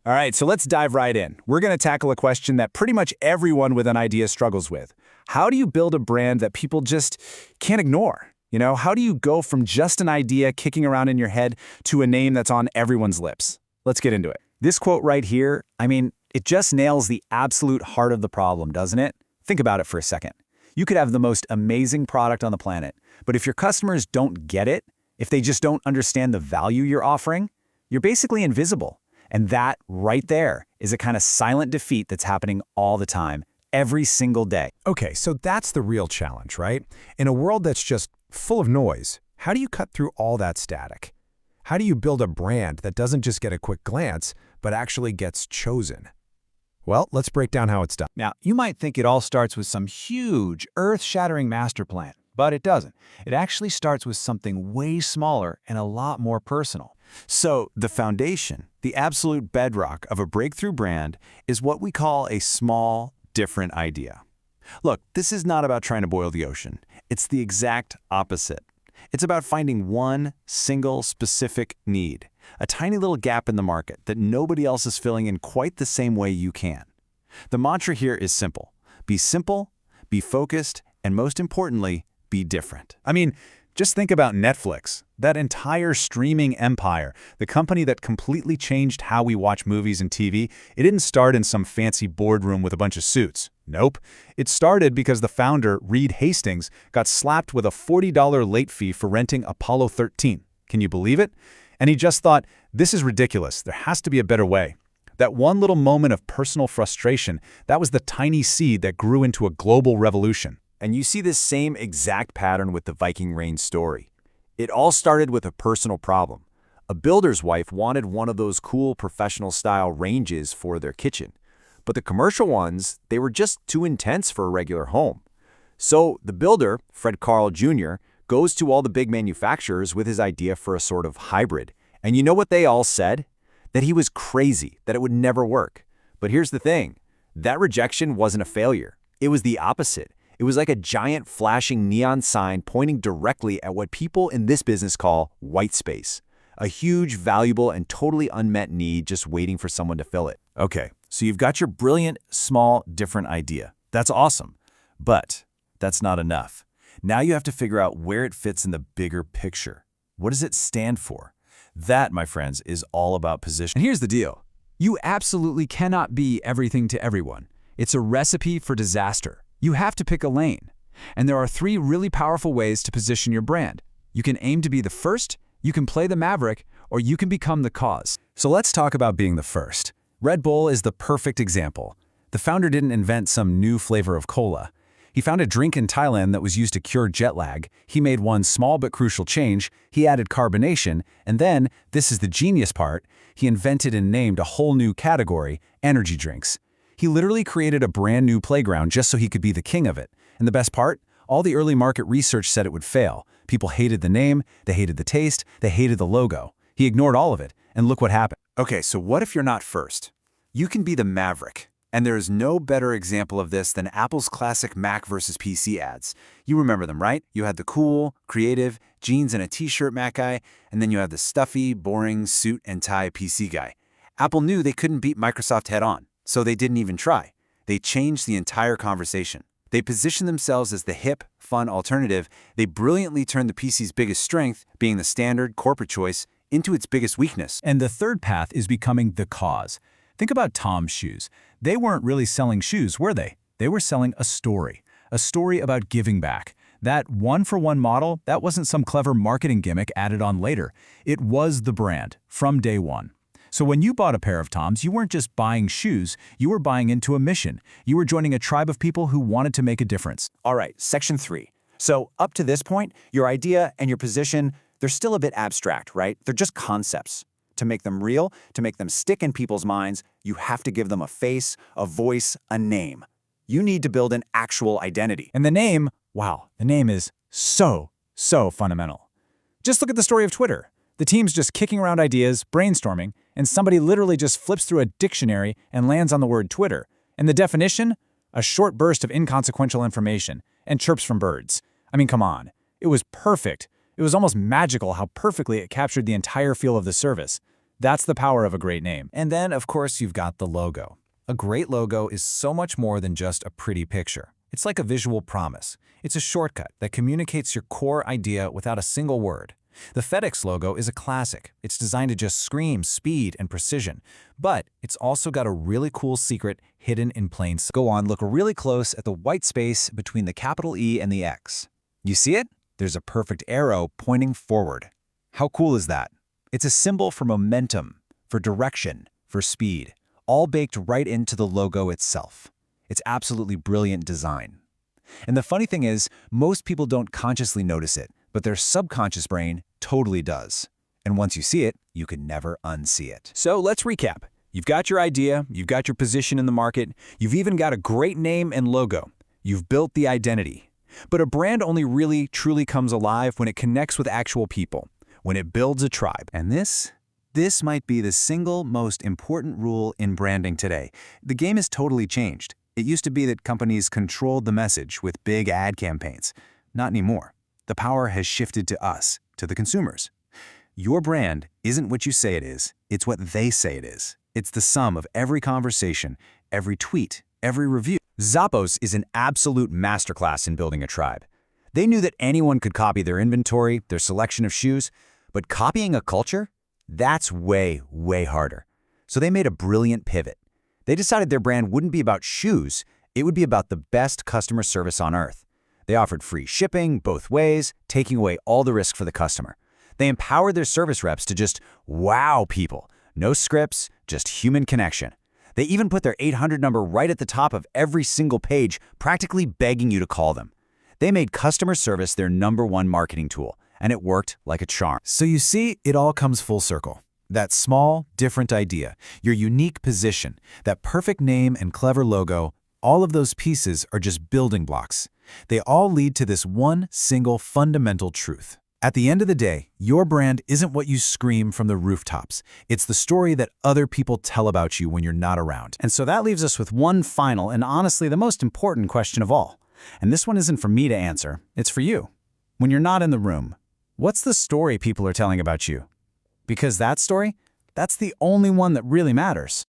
All right, so let's dive right in. We're going to tackle a question that pretty much everyone with an idea struggles with. How do you build a brand that people just can't ignore? How do you go from just an idea kicking around in your head to a name that's on everyone's lips? Let's get into it. This quote right here, it just nails the absolute heart of the problem, doesn't it? Think about it for a second. You could have the most amazing product on the planet, but if your customers don't get it, if they just don't understand the value you're offering, you're basically invisible. And that right there is a kind of silent defeat that's happening all the time, every single day. Okay, so that's the real challenge, right? In a world that's just full of noise, how do you cut through all that static? How do you build a brand that doesn't just get a quick glance, but actually gets chosen? Well, let's break down how it's done. Now, you might think it all starts with some huge, earth-shattering master plan, but it doesn't. It actually starts with something way smaller and a lot more personal. So, the foundation, the absolute bedrock of a breakthrough brand is what we call a small, different idea. Look, this is not about trying to boil the ocean. It's the exact opposite. It's about finding one single specific need, a tiny little gap in the market that nobody else is filling in quite the same way you can. The mantra here is simple, be focused, and most importantly, be different. Just think about Netflix, that entire streaming empire, the company that completely changed how we watch movies and TV. It didn't start in some fancy boardroom with a bunch of suits. Nope. It started because the founder, Reed Hastings, got slapped with a $40 late fee for renting Apollo 13. Can you believe it? And he just thought, this is ridiculous. There has to be a better way. That one little moment of personal frustration, that was the tiny seed that grew into a global revolution. And you see this same exact pattern with the Viking Range story. It all started with a personal problem. A builder's wife wanted one of those cool professional-style ranges for their kitchen. But the commercial ones, they were just too intense for a regular home. So the builder, Fred Carl Jr., goes to all the big manufacturers with his idea for a sort of hybrid. And you know what they all said? That he was crazy, that it would never work. But here's the thing. That rejection wasn't a failure. It was the opposite. It was like a giant flashing neon sign pointing directly at what people in this business call white space. A huge, valuable, and totally unmet need just waiting for someone to fill it. Okay, so you've got your brilliant, small, different idea. That's awesome. But that's not enough. Now you have to figure out where it fits in the bigger picture. What does it stand for? That, my friends, is all about position. And here's the deal. You absolutely cannot be everything to everyone. It's a recipe for disaster. You have to pick a lane. And there are 3 really powerful ways to position your brand. You can aim to be the first, you can play the maverick, or you can become the cause. So let's talk about being the first. Red Bull is the perfect example. The founder didn't invent some new flavor of cola. He found a drink in Thailand that was used to cure jet lag. He made one small but crucial change. He added carbonation, and then, this is the genius part, he invented and named a whole new category, energy drinks. He literally created a brand new playground just so he could be the king of it. And the best part? All the early market research said it would fail. People hated the name, they hated the taste, they hated the logo. He ignored all of it, and look what happened. Okay, so what if you're not first? You can be the maverick. And there is no better example of this than Apple's classic Mac versus PC ads. You remember them, right? You had the cool, creative, jeans and a t-shirt Mac guy, and then you had the stuffy, boring, suit and tie PC guy. Apple knew they couldn't beat Microsoft head-on, so they didn't even try. They changed the entire conversation. They positioned themselves as the hip, fun alternative. They brilliantly turned the PC's biggest strength, being the standard corporate choice, into its biggest weakness. And the third path is becoming the cause. Think about Tom's shoes. They weren't really selling shoes, were they? They were selling a story about giving back. That one-for-one model, that wasn't some clever marketing gimmick added on later. It was the brand from day one. So when you bought a pair of Toms, you weren't just buying shoes, you were buying into a mission. You were joining a tribe of people who wanted to make a difference. All right, section 3. So up to this point, your idea and your position, they're still a bit abstract, right? They're just concepts. To make them real, to make them stick in people's minds, you have to give them a face, a voice, a name. You need to build an actual identity. And the name, wow, the name is so fundamental. Just look at the story of Twitter. The team's just kicking around ideas, brainstorming, and somebody literally just flips through a dictionary and lands on the word Twitter. And the definition? A short burst of inconsequential information and chirps from birds. I mean, come on. It was perfect. It was almost magical how perfectly it captured the entire feel of the service. That's the power of a great name. And then, of course, you've got the logo. A great logo is so much more than just a pretty picture. It's like a visual promise. It's a shortcut that communicates your core idea without a single word. The FedEx logo is a classic. It's designed to just scream speed and precision, but it's also got a really cool secret hidden in plain sight. Go on, look really close at the white space between the capital E and the X. You see it? There's a perfect arrow pointing forward. How cool is that? It's a symbol for momentum, for direction, for speed, all baked right into the logo itself. It's absolutely brilliant design. And the funny thing is, most people don't consciously notice it, but their subconscious brain totally does. And once you see it, you can never unsee it. So let's recap. You've got your idea, you've got your position in the market, you've even got a great name and logo. You've built the identity. But a brand only really, truly comes alive when it connects with actual people, when it builds a tribe. And this might be the single most important rule in branding today. The game has totally changed. It used to be that companies controlled the message with big ad campaigns. Not anymore. The power has shifted to us, to the consumers. Your brand isn't what you say it is, it's what they say it is. It's the sum of every conversation, every tweet, every review. Zappos is an absolute masterclass in building a tribe. They knew that anyone could copy their inventory, their selection of shoes, but copying a culture? That's way, way harder. So they made a brilliant pivot. They decided their brand wouldn't be about shoes, it would be about the best customer service on earth. They offered free shipping both ways, taking away all the risk for the customer. They empowered their service reps to just wow people. No scripts, just human connection. They even put their 800 number right at the top of every single page, practically begging you to call them. They made customer service their #1 marketing tool, and it worked like a charm. So you see, it all comes full circle. That small, different idea, your unique position, that perfect name and clever logo, all of those pieces are just building blocks. They all lead to this one single fundamental truth. At the end of the day, your brand isn't what you scream from the rooftops. It's the story that other people tell about you when you're not around. And so that leaves us with one final and honestly the most important question of all. And this one isn't for me to answer, it's for you. When you're not in the room, what's the story people are telling about you? Because that story, that's the only one that really matters.